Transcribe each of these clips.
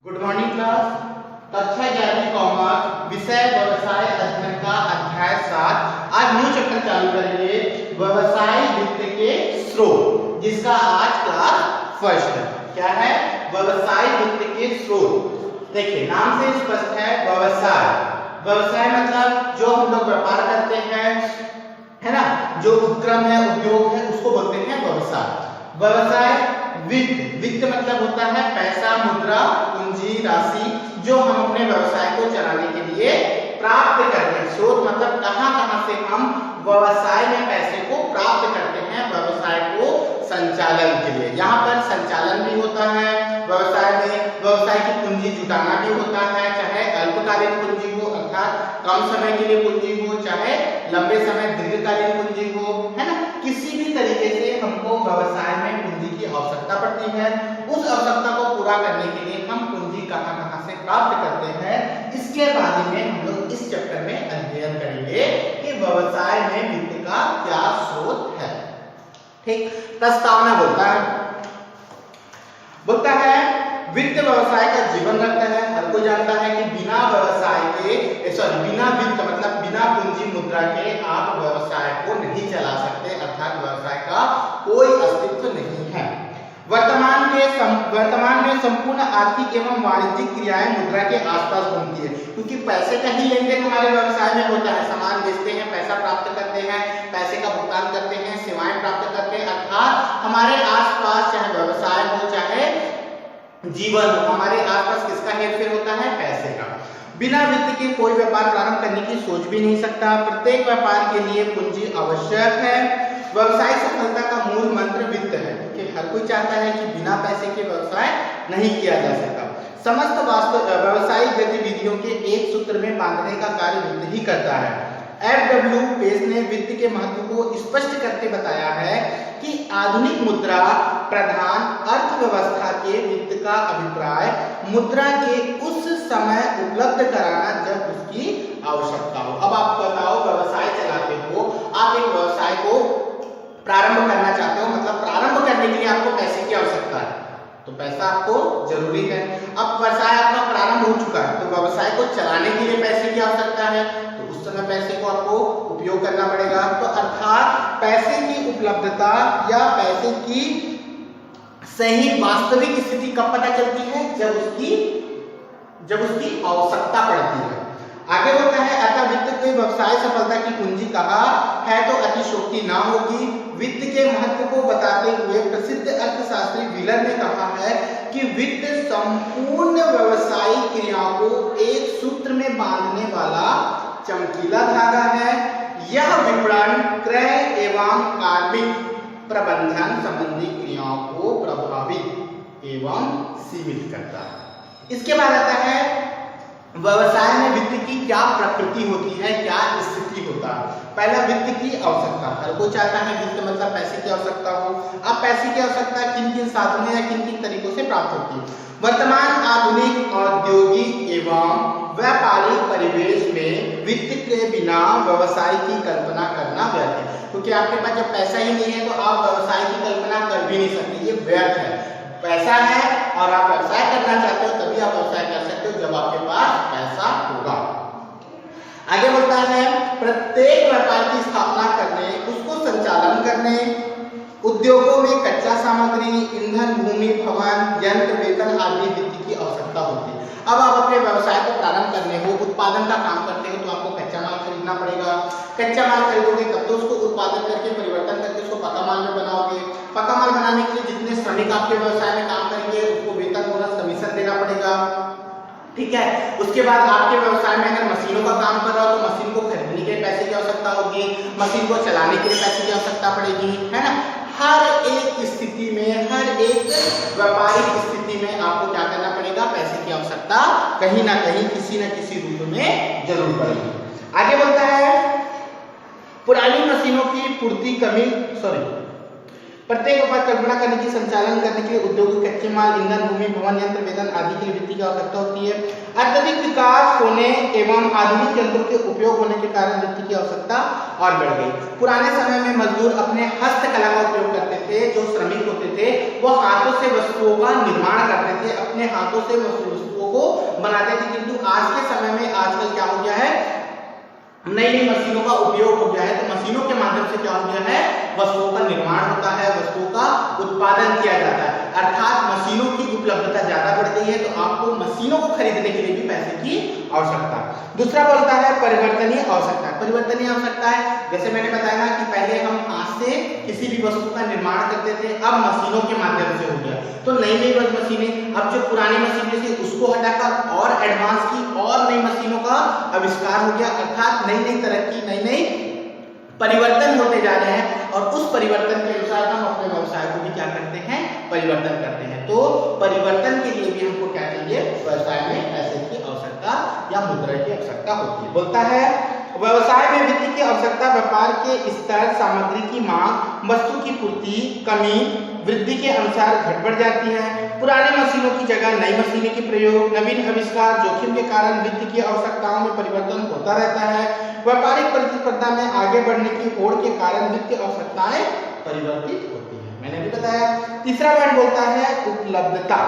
Good morning class. कक्षा 11 commerce विषय व्यवसाय अध्ययन का अध्याय 7। आज न्यू चैप्टर चालू करेंगे व्यवसाय वित्त के स्रोत, जिसका आज क्लास फर्स्ट है। क्या है? व्यवसाय वित्त के स्रोत। देखिए नाम से स्पष्ट है, व्यवसाय। व्यवसाय मतलब जो हम लोग व्यापार करते हैं, है ना, जो उपक्रम है, उद्योग है, उसको बोलते हैं व्यवसाय। व्यवसाय वित्त, वित्त मतलब होता है पैसा, मुद्रा, पूंजी, राशि, जो हम अपने व्यवसाय को चलाने के लिए प्राप्त करते हैं। स्रोत मतलब कहां से हम व्यवसाय में पैसे को प्राप्त करते हैं व्यवसाय को संचालन के लिए। यहाँ पर संचालन भी होता है व्यवसाय में, व्यवसाय की पूंजी जुटाना भी होता है, चाहे अल्पकालीन पूंजी हो अर्थात कम समय के लिए पूंजी हो, चाहे लंबे समय दीर्घकालीन पूंजी हो, है ना, किसी भी तरीके से हमको व्यवसाय में पूंजी की आवश्यकता पड़ती है। उस आवश्यकता को पूरा करने के लिए हम पूंजी कहां से प्राप्त करते हैं, इसके बारे में हम लोग इस चैप्टर में अध्ययन करेंगे कि व्यवसाय में वित्त का क्या स्रोत है। ठीक, प्रस्तावना बोलता है वित्त व्यवसाय का जीवन रखता है। हर कोई जानता है कि बिना व्यवसाय के बिना वित्त मतलब बिना पूंजी मुद्रा के आप व्यवसाय को नहीं चला सकते, अर्थात व्यवसाय का कोई अस्तित्व नहीं है। वर्तमान में संपूर्ण आर्थिक एवं वाणिज्यिक क्रियाएं मुद्रा के आसपास घूमती है, क्योंकि पैसे का ही लेन देन हमारे व्यवसाय में होता है। सामान बेचते हैं, पैसा प्राप्त करते हैं, पैसे का भुगतान करते हैं, सेवाएं प्राप्त करते हैं, अर्थात हमारे आसपास चाहे व्यवसाय हो चाहे जीवन हो, हमारे आसपास किसका हेरफेर होता है? पैसे का। बिना वित्त के कोई व्यापार प्रारंभ करने की सोच भी नहीं सकता। प्रत्येक व्यापार के लिए पूंजी आवश्यक है। व्यवसाय सफलता का मूल मंत्र वित्त है, क्योंकि हर कोई चाहता है कि बिना पैसे के व्यवसाय नहीं किया जा सकता। समस्त व्यावसायिक गतिविधियों के एक सूत्र में बांधने का कार्य वित्त ही करता है। F.W. पेस ने वित्त के महत्व को स्पष्ट करके बताया है कि आधुनिक मुद्रा प्रधान अर्थव्यवस्था के वित्त का अभिप्राय मुद्रा के उस समय उपलब्ध कराना जब उसकी आवश्यकता हो। अब आप बताओ, व्यवसाय चलाते हो, आप एक व्यवसाय को प्रारंभ करना चाहते हो, मतलब प्रारंभ करने के लिए आपको पैसे की आवश्यकता है, तो पैसा आपको जरूरी है। अब व्यवसाय आपका प्रारंभ हो चुका है, तो व्यवसाय को चलाने के लिए पैसे की आवश्यकता है, तो उस समय पैसे को आपको उपयोग करना पड़ेगा। तो अर्थात पैसे की उपलब्धता या पैसे की सही वास्तविक स्थिति कब पता चलती है? जब उसकी आवश्यकता पड़ती है। आगे बोलता है अतः वित्त के व्यवसाय सफलता की कुंजी कहा है तो अतिशयोक्ति ना होगी। वित्त के महत्व को बताते हुए प्रसिद्ध अर्थशास्त्री व्हीलर ने कहा है कि वित्त संपूर्ण व्यवसायिक क्रियाओं को एक सूत्र में बांधने वाला चमकीला धागा है। यह विपणन, क्रय एवं कार्मिक प्रबंधन संबंधी क्रियाओं को प्रभावित एवं सीमित करता है। इसके बाद आता है व्यवसाय में वित्त की क्या प्रकृति होती है, क्या स्थिति होता है। पहला, वित्त की आवश्यकता। हर कोई चाहता है वित्त मतलब पैसे की आवश्यकता हो। अब पैसे की आवश्यकता किन साधनों या किन तरीकों से प्राप्त होती है? वर्तमान आधुनिक औद्योगिक एवं व्यापारिक परिवेश में वित्त के बिना व्यवसाय की कल्पना करना व्यर्थ है, क्योंकि आपके पास जब पैसा ही नहीं है तो आप व्यवसाय की कल्पना कर भी नहीं सकते, ये व्यर्थ है। पैसा है और आप व्यवसाय करना चाहते हो, तभी आप व्यवसाय कर सकते हो जब आपके पास पैसा होगा। आगे बोलता है प्रत्येक व्यापार की स्थापना करने, उसको संचालन करने, उद्योगों में कच्चा सामग्री, ईंधन, भूमि, भवन, यंत्र, वेतन आदि वित्त की आवश्यकता होती है। अब आप अपने व्यवसाय को प्रारंभ करने हो, उत्पादन का काम करते हो, तो आपको कच्चा माल खरीदना पड़ेगा। कच्चा माल खरीदोगे तब तो उसको उत्पादन करके परिवर्तन करके उसको पक्का माल में बनाओगे। पक्का माल बनाने के लिए जितने श्रमिक आपके व्यवसाय में काम करेंगे उसको वेतन, बोनस, कमीशन देना पड़ेगा। ठीक है, उसके बाद आपके व्यवसाय में अगर मशीनों का काम कर रहा हो तो मशीन को खरीदने के लिए पैसे की आवश्यकता होगी, मशीन को चलाने के लिए पैसे की आवश्यकता पड़ेगी, है ना। हर एक स्थिति में, हर एक व्यापारिक स्थिति में आपको क्या करना पड़ेगा? पैसे की आवश्यकता कहीं ना कहीं किसी न किसी रूप में जरूर पड़ेगी। आगे बोलता है पुरानी मशीनों की प्रत्येक व्यापार कल्पना करने की, संचालन करने के लिए उद्योग, कच्चे माल, ईंधन, भूमि, भवन, यंत्र, वेतन आदि के लिए वित्त की आवश्यकता होती है। अत्यधिक विकास होने एवं आधुनिक यंत्रों के उपयोग होने के कारण वित्त की आवश्यकता और बढ़ गई। पुराने समय में मजदूर अपने हस्तकला का उपयोग करते थे। जो श्रमिक होते थे वो हाथों से वस्तुओं का निर्माण करते थे, अपने हाथों से वस्तुओं को बनाते थे। किंतु आज के समय में आजकल क्या हो गया है, नई नई मशीनों का उपयोग हो गया है। तो मशीनों के माध्यम से क्या हो गया है, वस्तुओं का निर्माण होता है, वस्तुओं का उत्पादन किया जाता है, अर्थात मशीनों की उपलब्धता ज्यादा बढ़ गई है। तो आपको मशीनों को खरीदने के लिए भी पैसे की आवश्यकता। दूसरा बोलता है परिवर्तनीय आवश्यकता। परिवर्तनीय आवश्यकता है, जैसे मैंने बताया ना कि पहले हम हाथ से किसी भी वस्तु का निर्माण करते थे, अब मशीनों के माध्यम से हो गया। तो नई नई मशीनें, अब जो पुरानी मशीनें थी उसको हटाकर और एडवांस की और नई मशीनों का आविष्कार हो गया, अर्थात नई नई तरक्की, नई नई परिवर्तन होते जा रहे हैं। और उस परिवर्तन के अनुसार हम अपने व्यवसाय को भी क्या करते हैं, परिवर्तन करते हैं। तो परिवर्तन के लिए भी हमको क्या चाहिए, व्यवसाय में पैसे की आवश्यकता या मुद्रा की आवश्यकता होती है। बोलता है व्यवसाय में वित्त की आवश्यकता व्यापार के स्तर, सामग्री की मांग, वस्तु की पूर्ति, कमी, वृद्धि के अनुसार घट बढ़ जाती है। पुरानी मशीनों की जगह नई मशीनें के प्रयोग, नवीन आविष्कार, जोखिम के कारण वित्त की आवश्यकताओं में परिवर्तन होता रहता है। व्यापारिक प्रतिस्पर्धा में आगे बढ़ने की होड़ के कारण वित्तीय आवश्यकताएं परिवर्तित होती हैं। मैंने भी बताया। तीसरा पॉइंट बोलता है उपलब्धता।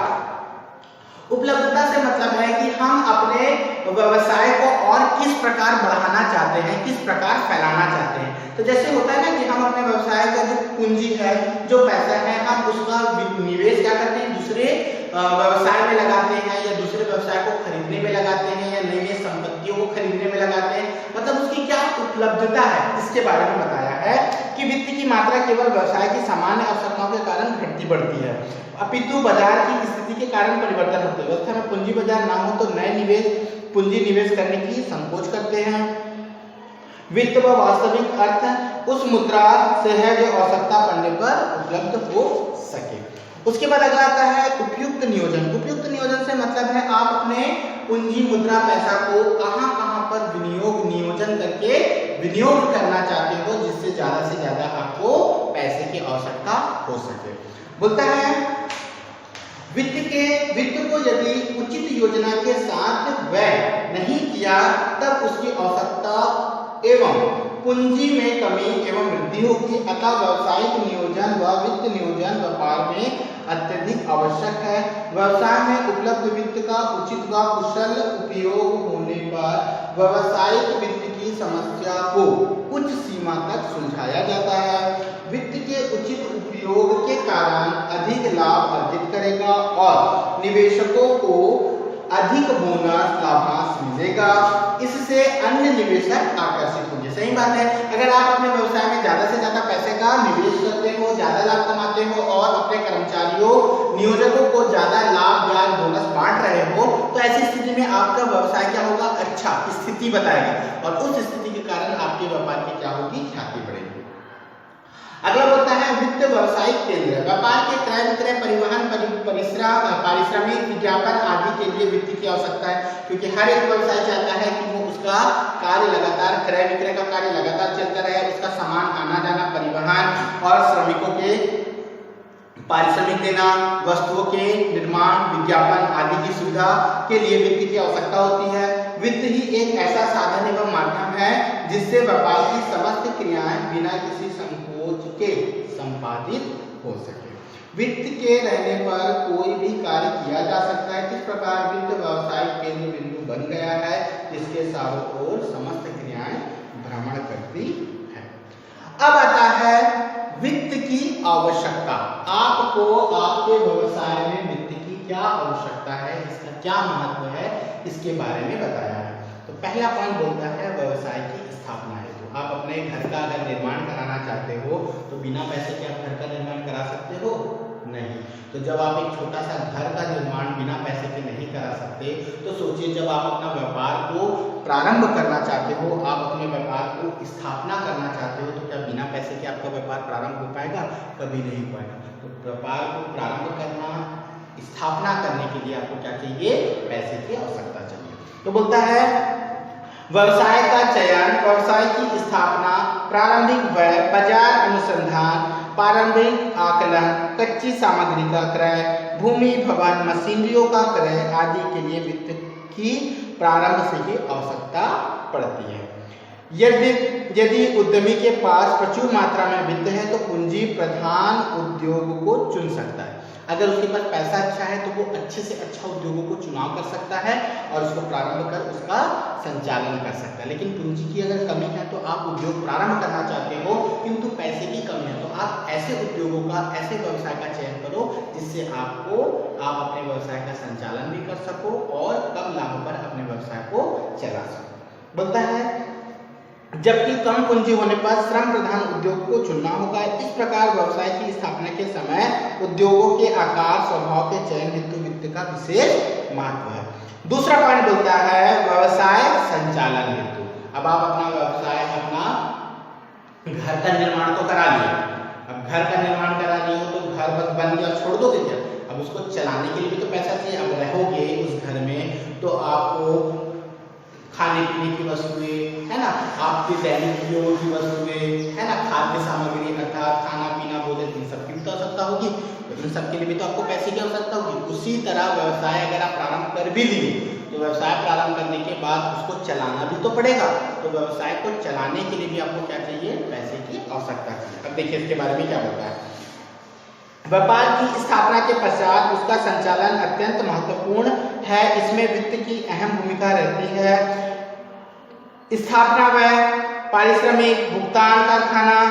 उपलब्धता से मतलब है कि हम अपने व्यवसाय को और किस प्रकार बढ़ाना चाहते हैं, किस प्रकार फैलाना चाहते हैं। तो जैसे होता है ना कि हम अपने व्यवसाय का जो पूंजी है, जो पैसा है, हम उसका निवेश क्या करते हैं, दूसरे व्यवसाय में लगाते हैं या दूसरे व्यवसाय को खरीदने में लगाते हैं या नई नई संपत्तियों को खरीदने में लगाते हैं। मतलब उसकी क्या उपलब्धता है, इसके बारे में बताया है कि वित्त की मात्रा केवल व्यवसाय की सामान्य आवश्यकताओं के कारण घटती बढ़ती है, अपितु बाजार की स्थिति के कारण परिवर्तन होते हैं। व्यवस्था में पूंजी बाजार ना हो तो नए निवेश पूंजी निवेश करने की संकोच करते हैं। वित्त व वास्तविक अर्थ उस मुद्रा से है जो आवश्यकता पड़ने पर उपलब्ध हो सके। उसके बाद अगला आता है उपयुक्त नियोजन। उपयुक्त नियोजन से मतलब है आप अपने पूंजी, मुद्रा, पैसा को कहां कहां पर नियोजन करके विनियोग करना चाहते हो, जिससे ज्यादा से ज्यादा आपको पैसे की आवश्यकता हो सके। बोलता है वित्त को यदि उचित योजना के साथ व्यय नहीं किया तब उसकी आवश्यकता एवं पूंजी में कमी एवं वृद्धि होगी। अतः व्यावसायिक नियोजन व वित्त नियोजन व्यापार में अत्यधिक आवश्यक है। व्यवसाय में उपलब्ध वित्त का उचित व कुशल उपयोग होने पर व्यावसायिक वित्त की समस्या को कुछ सीमा तक सुलझाया जाता है। वित्त के उचित उपयोग के कारण अधिक लाभ अर्जित करेगा और निवेशकों को अधिक बोनस लाभांश मिलेगा। इससे अन्य निवेशक आकर्षित होंगे। सही बात है, अगर आप अपने व्यवसाय में ज्यादा से ज्यादा पैसे का निवेश करते हो, ज्यादा लाभ कमाते हो और अपने कर्मचारियों, नियोजकों को ज्यादा लाभ या बोनस बांट रहे हो, तो ऐसी स्थिति में आपका व्यवसाय क्या होगा, अच्छा स्थिति बताएगा और उस स्थिति के कारण आपके व्यापार की क्या होगी, ख्याति बढ़ेगी। अगला बोलता है वित्त व्यवसायिक केंद्र। व्यापार के क्रय विक्रय, परिवहन, पारिश्रमिक, विज्ञापन आदि के लिए वित्त की आवश्यकता है, क्योंकि हर एक व्यवसाय चाहता है कि वो उसका कार्य लगातार, क्रय विक्रय का कार्य लगातार चलता रहे, उसका सामान आना जाना, परिवहन और श्रमिकों के पारिश्रमिक देना, वस्तुओं के निर्माण, विज्ञापन आदि की सुविधा के लिए वित्त की आवश्यकता होती है। वित्त ही एक ऐसा साधन एवं माध्यम है जिससे व्यापार की समस्त क्रियाएं बिना किसी संकोच के संपादित हो सके। वित्त के रहने पर कोई भी कार्य किया जा सकता है। इस प्रकार वित्त व्यवसायिक केंद्र बिंदु बन गया है जिसके चारों ओर समस्त क्रियाएं भ्रमण करती है। अब आता है वित्त की आवश्यकता। आपको आपके व्यवसाय में वित्त की क्या आवश्यकता है, इसका क्या महत्व है, इसके बारे में बताया है। तो पहला पॉइंट बोलता है व्यवसाय की स्थापना है। तो आप अपने घर का अगर निर्माण कराना चाहते हो तो बिना पैसे के आप घर का निर्माण करा सकते हो? नहीं। तो जब आप एक छोटा सा घर का निर्माण बिना पैसे के नहीं करा सकते, तो सोचिए जब आप अपना व्यापार को प्रारंभ करना चाहते हो, आप अपने व्यापार को स्थापना करना चाहते हो, तो क्या बिना पैसे के आपका व्यापार प्रारंभ हो पाएगा? कभी नहीं हो पाएगा। तो व्यापार को प्रारंभ करना, स्थापना करने के लिए आपको क्या चाहिए? पैसे की आवश्यकता चाहिए। तो बोलता है व्यवसाय का चयन, व्यवसाय की स्थापना, प्रारंभिक व्यय, बाजार अनुसंधान प्रारंभिक आकलन, कच्ची सामग्री का क्रय, भूमि भवन मशीनरियों का क्रय आदि के लिए वित्त की प्रारंभ से ही आवश्यकता पड़ती है। यदि उद्यमी के पास प्रचुर मात्रा में वित्त है तो पूंजी प्रधान उद्योग को चुन सकता है। अगर उसके पास पैसा अच्छा है तो वो अच्छे से अच्छा उद्योगों को चुनाव कर सकता है और उसको प्रारंभ कर उसका संचालन कर सकता है। लेकिन पूंजी की अगर कमी है तो आप उद्योग प्रारंभ करना चाहते हो किंतु पैसे की कमी है तो आप ऐसे उद्योगों का, ऐसे व्यवसाय का चयन करो जिससे आप अपने व्यवसाय का संचालन भी कर सको और कम लाभ पर अपने व्यवसाय को चला सको। बोलता है जबकि कम पूंजी होने पर श्रम प्रधान उद्योग को चुनना होगा। इस प्रकार व्यवसाय की स्थापना के समय उद्योगों के आकार स्वभाव के चयन हेतु वित्त का विशेष महत्व है। दूसरा पॉइंट बोलता है व्यवसाय संचालन हेतु। अब आप अपना व्यवसाय, अपना घर का निर्माण तो करा लिए, अब घर का निर्माण करा लिए हो तो घर बस बन गया छोड़ दोगे क्या? अब उसको चलाने के लिए भी तो पैसा चाहिए। अब रहोगे उस घर में तो आपको खाने पीने की वस्तुएं है ना, आपके दैनिक उपयोग की वस्तुएं है ना, खाद्य सामग्री अर्थात खाना पीना भोजन, इन सब की भी तो आवश्यकता होगी। तो इन सब के लिए भी तो आपको पैसे की आवश्यकता होगी। उसी तरह व्यवसाय अगर आप प्रारंभ कर भी लिए तो व्यवसाय प्रारंभ करने के बाद उसको चलाना भी तो पड़ेगा। तो व्यवसाय को चलाने के लिए भी आपको क्या चाहिए? पैसे की आवश्यकता चाहिए। अब देखिए इसके बारे में क्या होता है। व्यापार की स्थापना के पश्चात उसका संचालन अत्यंत महत्वपूर्ण है। इसमें वित्त की अहम भूमिका रहती है। स्थापना व्यय, पारिश्रमिक, भुगतान, कारखाना,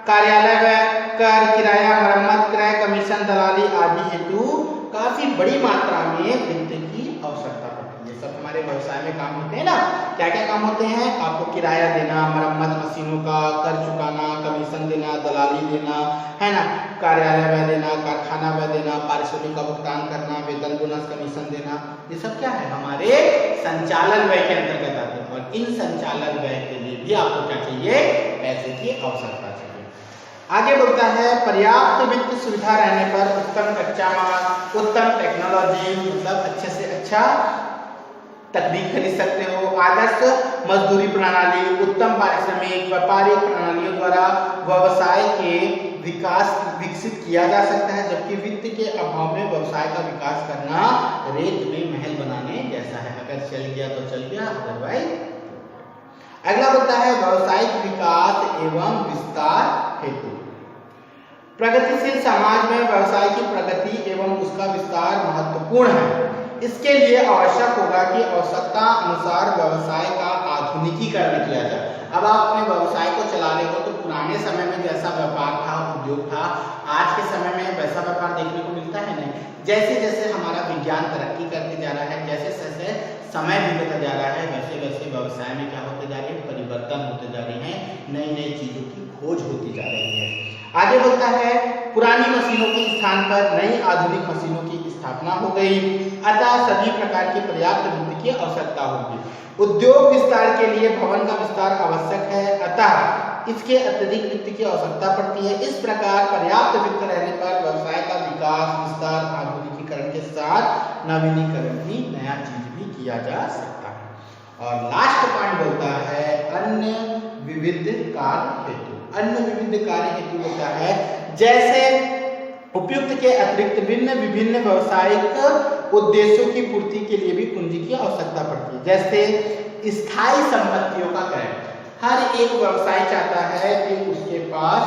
कार्यालय व्यय, कर, किराया, मरम्मत, क्रय, कमीशन, दलाली आदि हेतु काफी बड़ी मात्रा में वित्त की आवश्यकता पड़ती है। सब हमारे व्यवसाय में काम होते हैं ना। क्या क्या काम होते हैं? आपको किराया देना, मरम्मत मशीनों का, कर चुकाना, कमीशन देना, दलाली देना है ना, कार्यालय व्यय देना, कारखाना व्यय देना, पारिश्रमिक का भुगतान करना, वेतन बोनस कमीशन देना, ये सब क्या है? हमारे संचालन व्यय के अंतर्गत आते हैं। और इन संचालन व्यय के लिए भी आपको क्या चाहिए? पैसे की आवश्यकता चाहिए। आगे बोलता है पर्याप्त वित्त सुविधा रहने पर उत्तम कच्चा माल, उत्तम टेक्नोलॉजी, मतलब अच्छे से अच्छा तकनीक खरीद सकते हो, आदर्श मजदूरी प्रणाली, उत्तम पारिश्रमिक, व्यापारिक प्रणालियों द्वारा व्यवसाय के विकास विकसित किया जा सकता है। जबकि वित्त के अभाव में व्यवसाय का विकास करना रेत में महल बनाने जैसा है। अगर चल गया तो चल गया, अदरवाइज। अगला बोलता है व्यवसायिक विकास एवं विस्तार हेतु। प्रगतिशील समाज में व्यवसाय की प्रगति एवं उसका विस्तार महत्वपूर्ण है। इसके लिए आवश्यक होगा कि आवश्यकता अनुसार व्यवसाय का आधुनिकीकरण किया जाए। अब आप अपने व्यवसाय को चला रहे हो तो पुराने समय में जैसा व्यापार था, उद्योग था, आज के समय में वैसा व्यापार देखने को मिलता है नहीं। जैसे जैसे हमारा विज्ञान तरक्की करते जा रहा है, जैसे जैसे समय बीतता जा रहा है, वैसे वैसे व्यवसाय में क्या होते जा रहे हैं? परिवर्तन होते जा रहे हैं, नई नई चीजों की खोज होती जा रही है। आगे बोलता है पुरानी मशीनों के स्थान पर नई आधुनिक मशीनों की स्थापना हो गई, अतः सभी प्रकार की पर्याप्त वित्त की आवश्यकता होगी। उद्योग विस्तार के लिए भवन का विस्तार आवश्यक है, अतः इसके अत्यधिक वित्त की आवश्यकता पड़ती है। इस प्रकार पर्याप्त वित्त रहने पर व्यवसाय का विकास, विस्तार, आधुनिकीकरण के साथ नवीनीकरण भी, नया चीज भी किया जा सकता है। और लास्ट पॉइंट बोलता है अन्य विविध कार्य हेतु। अन्य विविध कार्य हेतु होता है जैसे उपयुक्त के अतिरिक्त भिन्न विभिन्न व्यावसायिक उद्देश्यों की पूर्ति के लिए भी पूंजी की आवश्यकता पड़ती है। जैसे स्थायी संपत्तियों का क्रय। हर एक व्यवसाय चाहता है कि उसके पास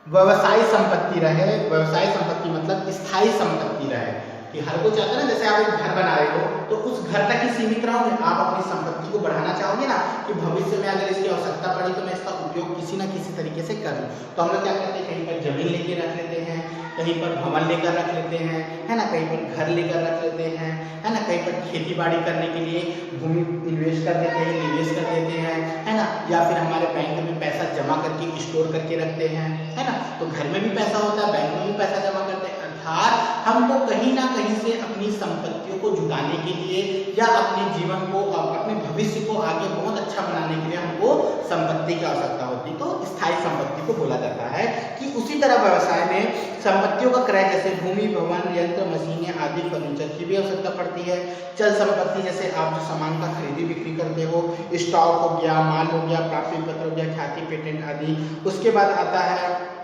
व्यवसायी संपत्ति रहे। व्यवसायी संपत्ति मतलब स्थायी संपत्ति रहे कि हर कोई चाहता है ना, जैसे आप एक घर बना रहे हो तो उस घर तक ही सीमित रहोगे, आप अपनी संपत्ति को बढ़ाना चाहोगे ना कि भविष्य में अगर इसकी आवश्यकता पड़ी तो मैं इसका उपयोग किसी ना किसी तरीके से कर लूँ। तो हम लोग क्या करते हैं, कहीं पर जमीन लेके रख लेते हैं, कहीं पर भवन लेकर रख लेते हैं, है ना, कहीं पर घर लेकर रख लेते हैं, है ना, कहीं पर खेती बाड़ी करने के लिए भूमि इन्वेस्ट कर देते हैं, निवेश कर देते हैं, है ना, या फिर हमारे बैंक में पैसा जमा करके स्टोर करके रखते हैं, है ना। तो घर में भी पैसा होता है, बैंक में भी पैसा जमा करते हैं। अर्थात हमको कहीं ना कहीं से अपनी संपत्तियों को जुटाने के लिए या अपने जीवन को, अपने भविष्य को आगे बहुत अच्छा बनाने के लिए हमको संपत्ति की आवश्यकता होती है, तो स्थायी संपत्ति को बोला जाता है। कि उसी तरह व्यवसाय में संपत्तियों का क्रय जैसे भूमि, भवन, यंत्र, मशीनें आदि, फर्नीचर की भी आवश्यकता पड़ती है। चल संपत्ति जैसे आप जो सामान का खरीदी बिक्री करते हो, स्टॉक हो गया, माल हो गया, प्राप्ति पत्र हो गया, ख्याति, पेटेंट आदि। उसके बाद आता है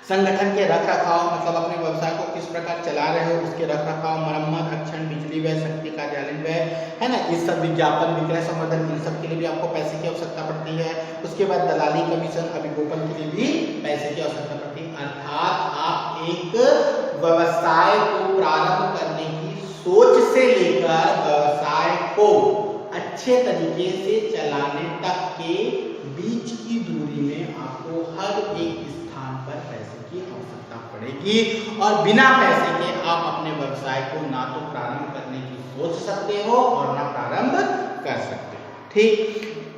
संगठन के रख रखाव, मतलब अपने व्यवसाय को किस प्रकार चला रहे हो उसके रख रखाव, मरम्मत, रक्षण, बिजली व्यय, शक्ति, कार्यालय व्यय, है ना, ये सब, विज्ञापन, विक्रय, संवर्धन, इन सब के लिए भी आपको पैसे की आवश्यकता पड़ती है। उसके बाद दलाली, कमीशन, अभिगोपन के लिए भी पैसे की आवश्यकता पड़ती है। अर्थात आप एक व्यवसाय को प्रारंभ करने की सोच से लेकर व्यवसाय को अच्छे तरीके से चलाने तक के बीच की दूरी में आपको हर एक स्थान पर पैसे की आवश्यकता पड़ेगी, और बिना पैसे के आप अपने व्यवसाय को ना तो प्रारंभ करने की सोच सकते हो और ना प्रारंभ कर सकते हो। ठीक,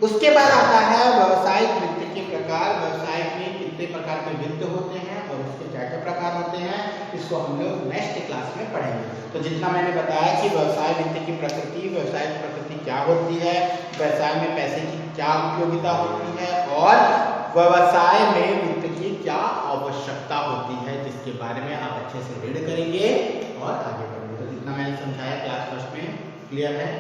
उसके बाद आता है व्यवसायिक वित्त के प्रकार। व्यवसाय में कितने प्रकार के वित्त होते हैं और उसके क्या क्या प्रकार होते हैं, इसको हम लोग नेक्स्ट क्लास में पढ़ेंगे। तो जितना मैंने बताया कि व्यवसाय वित्त की प्रकृति, व्यवसाय की प्रकृति क्या होती है, व्यवसाय में पैसे की क्या उपयोगिता होती है, और व्यवसाय में वित्त की क्या आवश्यकता होती है, जिसके बारे में आप अच्छे से रीड करेंगे और आगे बढ़ेंगे। तो जितना मैंने समझाया क्लास फर्स्ट में क्लियर है।